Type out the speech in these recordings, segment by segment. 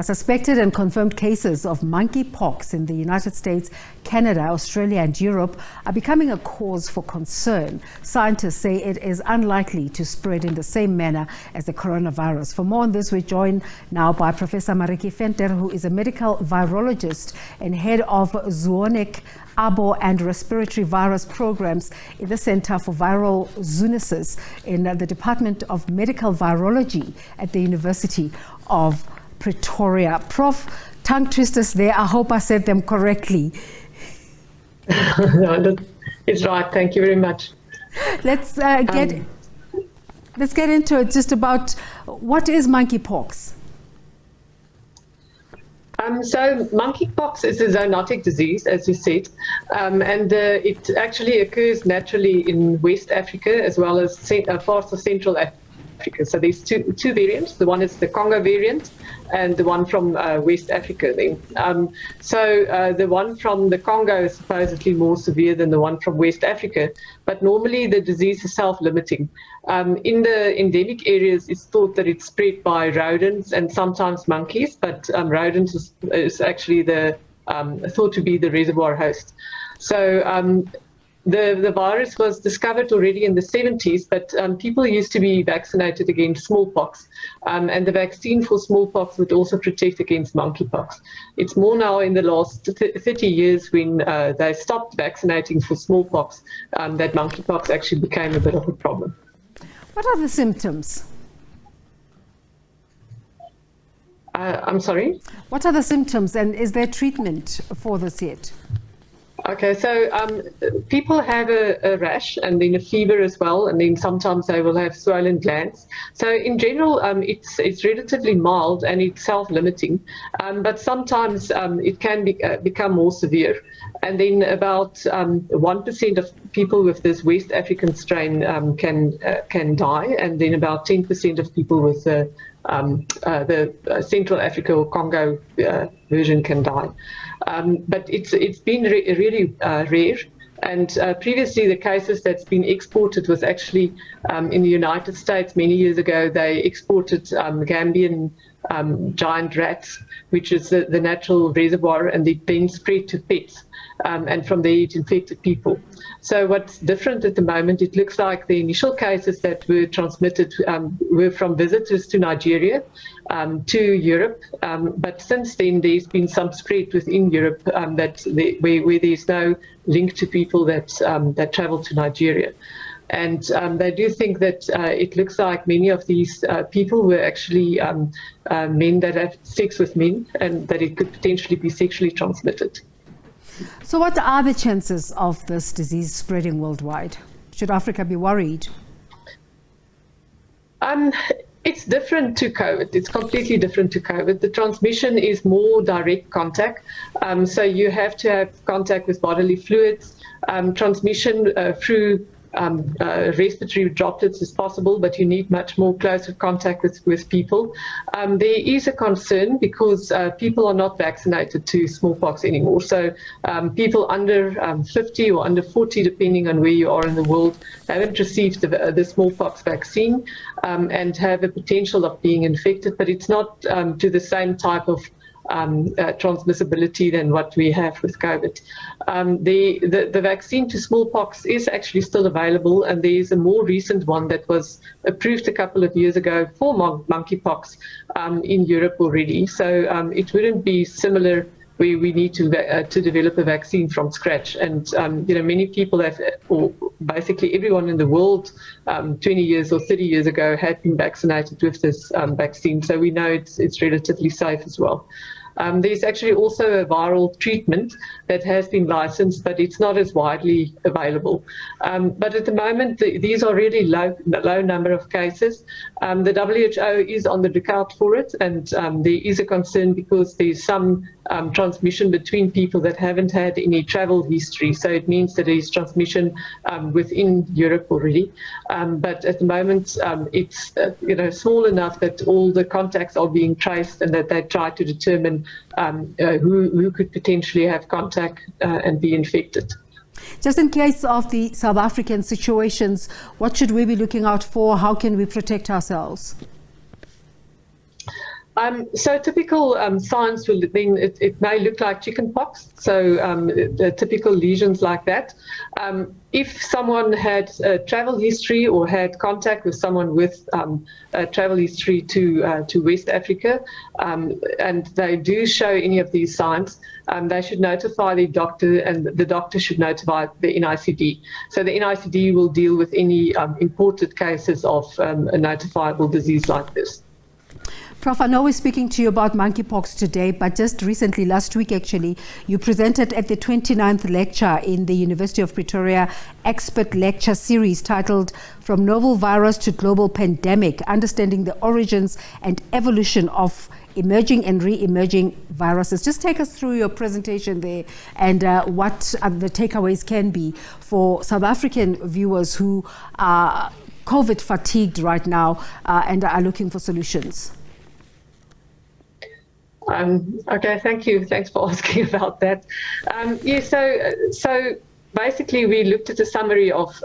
Suspected and confirmed cases of monkeypox in the United States, Canada, Australia and Europe are becoming a cause for concern. Scientists say it is unlikely to spread in the same manner as the coronavirus. For more on this, we're joined now by Professor Marietjie Venter, who is a medical virologist and head of Zoonotic Arbo and Respiratory virus programs in the Center for Viral Zoonoses in the Department of Medical Virology at the University of Pretoria. Prof, tongue twisters there. I hope I said them correctly. No, that is right. Thank you very much. Let's get into it. Just about what is monkeypox? So monkeypox is a zoonotic disease, as you said, and it actually occurs naturally in West Africa as well as parts of Central Africa. So there's two variants. The one is the Congo variant and the one from West Africa then. So the one from the Congo is supposedly more severe than the one from West Africa, but normally the disease is self-limiting. In the endemic areas, it's thought that it's spread by rodents and sometimes monkeys, but rodents is actually thought to be the reservoir host. So the virus was discovered already in the 70s, but people used to be vaccinated against smallpox, and the vaccine for smallpox would also protect against monkeypox. It's more now in the last 30 years when they stopped vaccinating for smallpox that monkeypox actually became a bit of a problem. What are the symptoms? I'm sorry? What are the symptoms, and is there treatment for this yet? Okay, so people have a rash and then a fever as well, and then sometimes they will have swollen glands. So in general, it's relatively mild and it's self-limiting, but sometimes it can become more severe. And then about 1% of people with this West African strain can die, and then about 10% of people with the Central Africa or Congo version can die. But it's been really rare. And previously, the cases that's been exported was actually in the United States many years ago. They exported Gambian giant rats, which is the natural reservoir, and it then spread to pets. And from there it infected people. So what's different at the moment, it looks like the initial cases that were transmitted were from visitors to Nigeria, to Europe, but since then there's been some spread within Europe where there's no link to people that travel to Nigeria. And they do think that it looks like many of these people were actually men that have sex with men, and that it could potentially be sexually transmitted. So what are the chances of this disease spreading worldwide? Should Africa be worried? It's different to COVID. It's completely different to COVID. The transmission is more direct contact. So you have to have contact with bodily fluids. Transmission through respiratory droplets is possible, but you need much more closer contact with people. There is a concern because people are not vaccinated to smallpox anymore. So people under 50 or under 40, depending on where you are in the world, haven't received the smallpox vaccine and have a potential of being infected, but it's not to the same type of transmissibility than what we have with COVID. The vaccine to smallpox is actually still available, and there is a more recent one that was approved a couple of years ago for monkeypox in Europe already. So it wouldn't be similar where we need to develop a vaccine from scratch. And many people have, or basically everyone in the world 20 years or 30 years ago had been vaccinated with this vaccine. So we know it's relatively safe as well. There's actually also a viral treatment that has been licensed, but it's not as widely available. But at the moment, these are really low number of cases. The WHO is on the lookout for it, and there is a concern because there's some transmission between people that haven't had any travel history. So it means that there is transmission within Europe already. But at the moment, it's small enough that all the contacts are being traced, and that they try to determine who could potentially have contact and be infected. Just in case of the South African situations, what should we be looking out for? How can we protect ourselves? So typical signs will then, it may look like chickenpox, so the typical lesions like that. If someone had a travel history or had contact with someone with a travel history to West Africa, and they do show any of these signs, they should notify the doctor, and the doctor should notify the NICD. So the NICD will deal with any imported cases of a notifiable disease like this. Prof, I know we're speaking to you about monkeypox today, but just recently, last week actually, you presented at the 29th lecture in the University of Pretoria expert lecture series titled From Novel Virus to Global Pandemic, Understanding the Origins and Evolution of Emerging and Re-emerging Viruses. Just take us through your presentation there and what the takeaways can be for South African viewers who are COVID fatigued right now and are looking for solutions. Okay, thank you. Thanks for asking about that. So basically we looked at a summary of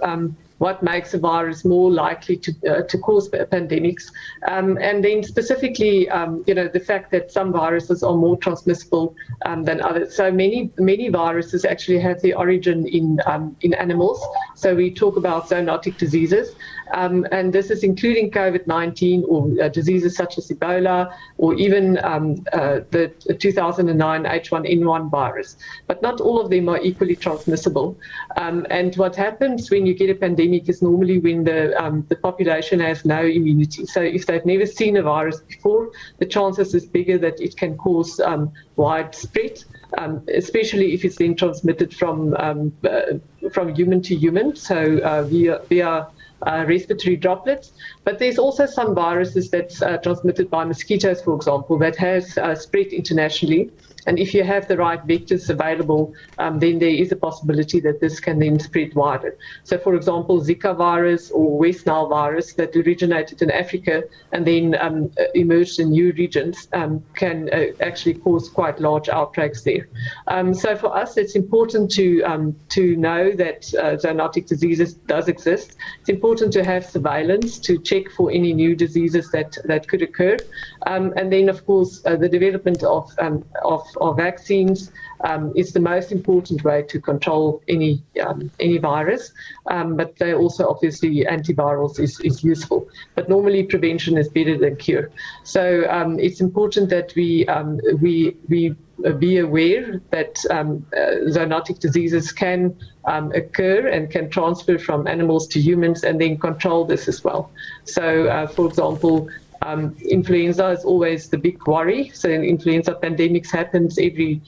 what makes a virus more likely to cause pandemics, and then specifically, the fact that some viruses are more transmissible than others. So many viruses actually have their origin in animals. So we talk about zoonotic diseases, and this is including COVID-19 or diseases such as Ebola, or even the 2009 H1N1 virus. But not all of them are equally transmissible. And what happens when you get a pandemic is normally when the population has no immunity. So if they've never seen a virus before, the chances is bigger that it can cause widespread, especially if it's then transmitted from human to human, so via respiratory droplets. But there's also some viruses that's transmitted by mosquitoes, for example, that has spread internationally. And if you have the right vectors available, then there is a possibility that this can then spread wider. So, for example, Zika virus or West Nile virus that originated in Africa and then emerged in new regions can actually cause quite large outbreaks there. So for us, it's important to know that zoonotic diseases does exist. It's important to have surveillance to check for any new diseases that could occur. And then, of course, the development of vaccines is the most important way to control any virus, but they also obviously antivirals is useful. But normally prevention is better than cure. So it's important that we be aware that zoonotic diseases can occur and can transfer from animals to humans, and then control this as well. So, for example, influenza is always the big worry. So influenza pandemics happens every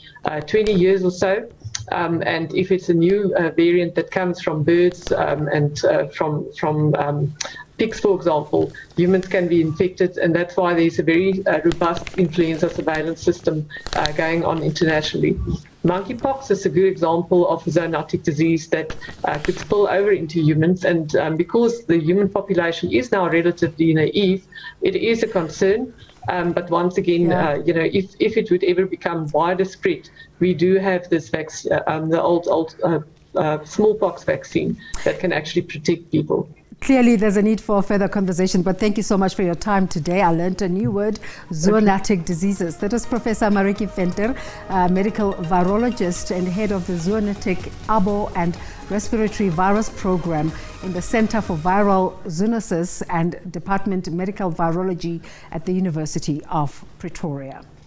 20 years or so. And if it's a new variant that comes from birds and from pigs, for example, humans can be infected, and that's why there's a very robust influenza surveillance system going on internationally. Monkeypox is a good example of a zoonotic disease that could spill over into humans, and because the human population is now relatively naive, it is a concern. But once again, if it would ever become wider spread, we do have this vaccine, the old smallpox vaccine that can actually protect people. Clearly, there's a need for further conversation, but thank you so much for your time today. I learned a new word, zoonotic diseases. That was Professor Marietjie Venter, Medical Virologist and Head of the Zoonotic Arbo and Respiratory Virus Program in the Center for Viral Zoonoses and Department Medical Virology at the University of Pretoria.